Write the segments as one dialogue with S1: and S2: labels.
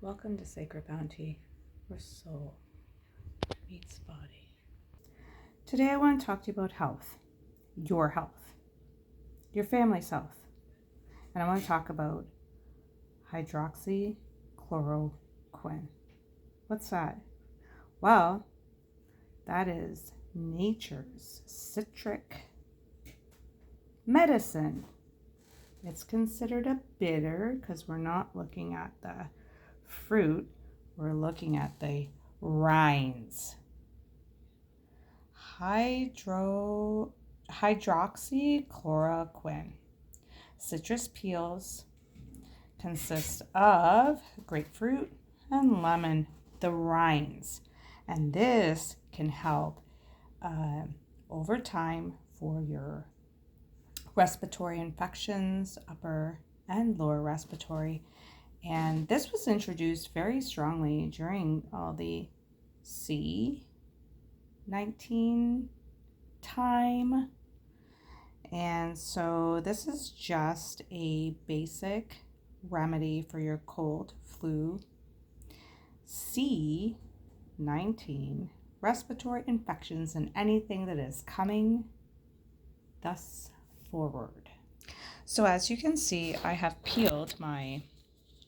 S1: Welcome to Sacred Bounty, where soul meets body. Today I want to talk to you about health, your family's health. And I want to talk about hydroxychloroquine. What's that? Well, that is nature's citric medicine. It's considered a bitter because we're not looking at the fruit, we're looking at the rinds. Hydroxychloroquine. Citrus peels consist of grapefruit and lemon, the rinds. And this can help over time for your respiratory infections, upper and lower respiratory. And this was introduced very strongly during all the C-19 time. And so this is just a basic remedy for your cold, flu, C-19, respiratory infections, and anything that is coming thus forward. So as you can see, I have peeled my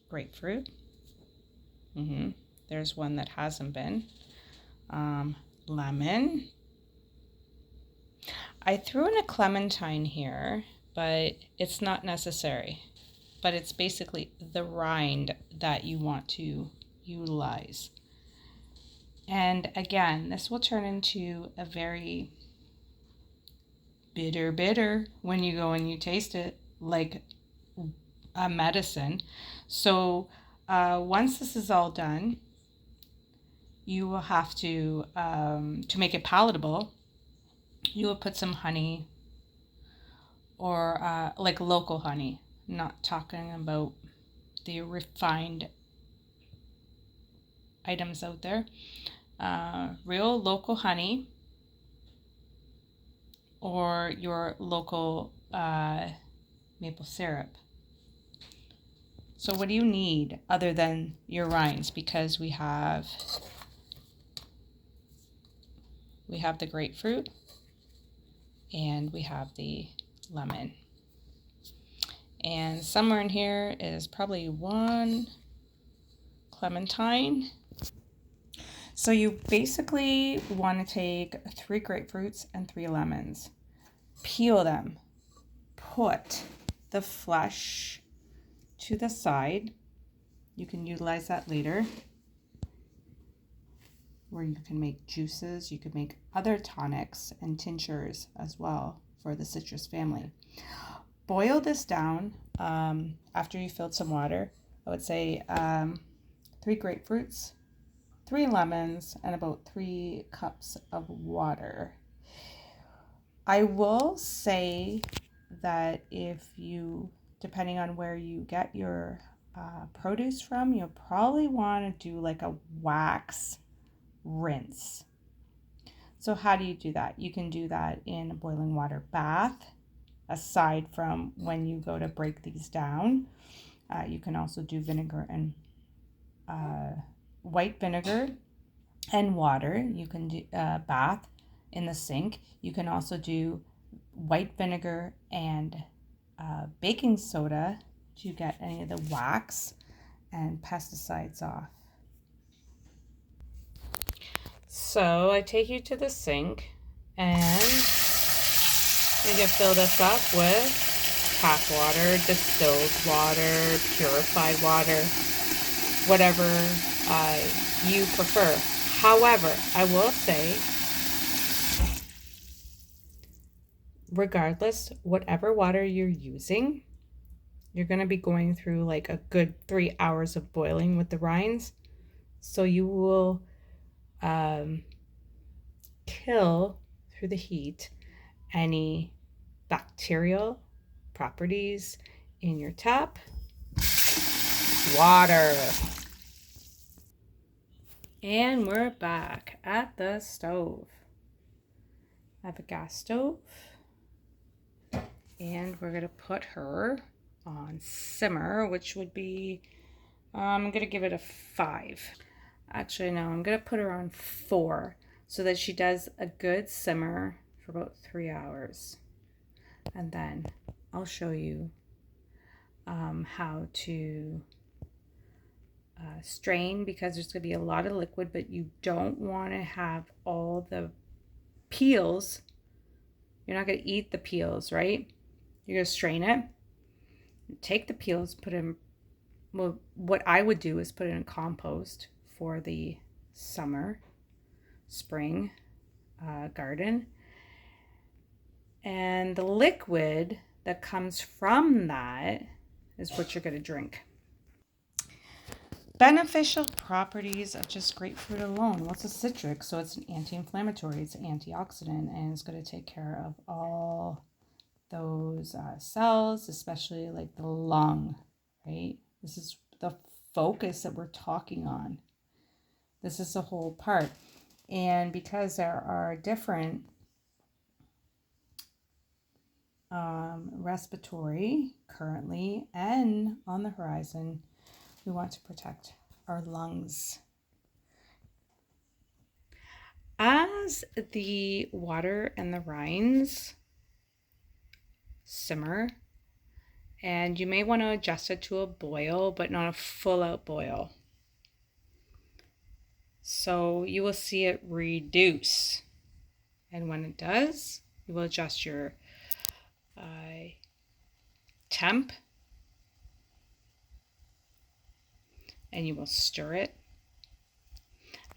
S1: grapefruit. There's one that hasn't been. Lemon. I threw in a clementine here, but it's not necessary. But it's basically the rind that you want to utilize. And again, this will turn into a very bitter when you go and you taste it, like a medicine. So once this is all done, you will have to make it palatable, you will put some honey or like local honey. I'm not talking about the refined items out there. Real local honey or your local maple syrup. So what do you need other than your rinds? Because we have the grapefruit and we have the lemon. And somewhere in here is probably one clementine. So you basically want to take 3 grapefruits and 3 lemons. Peel them. Put the flesh to the side. You can utilize that later, where you can make juices. You can make other tonics and tinctures as well for the citrus family. Boil this down after you filled some water. I would say 3 grapefruits, 3 lemons, and about 3 cups of water. I will say that if you, depending on where you get your produce from, you'll probably want to do like a wax rinse. So how do you do that? You can do that in a boiling water bath, aside from when you go to break these down. You can also do vinegar and white vinegar and water. You can do bath in the sink. You can also do white vinegar and baking soda to get any of the wax and pesticides off. So I take you to the sink and you can fill this up with tap water, distilled water, purified water, whatever you prefer. However, I will say, regardless, whatever water you're using, you're going to be going through like a good 3 hours of boiling with the rinds. So you will kill through the heat any bacterial properties in your tap. Water. And we're back at the stove. I have a gas stove. And we're going to put her on simmer, which would be I'm going to give it a 5. Actually, no, I'm going to put her on 4 so that she does a good simmer for about 3 hours. And then I'll show you how to strain, because there's going to be a lot of liquid, but you don't want to have all the peels. You're not going to eat the peels, right? You're going to strain it, take the peels, put in, well, what I would do is put it in compost for the spring garden. And the liquid that comes from that is what you're going to drink. Beneficial properties of just grapefruit alone. What's a citric? So it's an anti-inflammatory, it's an antioxidant, and it's going to take care of all those cells, especially like the lung, right? This is the focus that we're talking on. This is the whole part. And because there are different respiratory currently and on the horizon, we want to protect our lungs. As the water and the rinds simmer, and you may want to adjust it to a boil, but not a full out boil. So you will see it reduce. And when it does, you will adjust your temp, and you will stir it.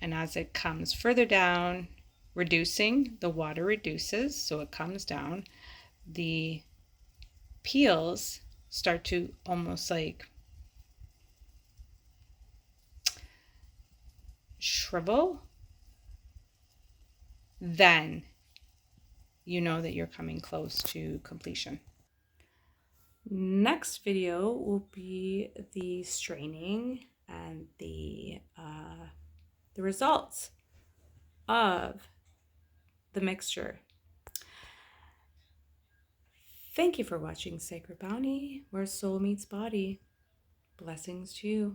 S1: And as it comes further down, reducing, the water reduces, so it comes down. The peels start to almost like shrivel. Then you know that you're coming close to completion. Next video will be the straining and the results of the mixture. Thank you for watching Sacred Bounty, where soul meets body. Blessings to you.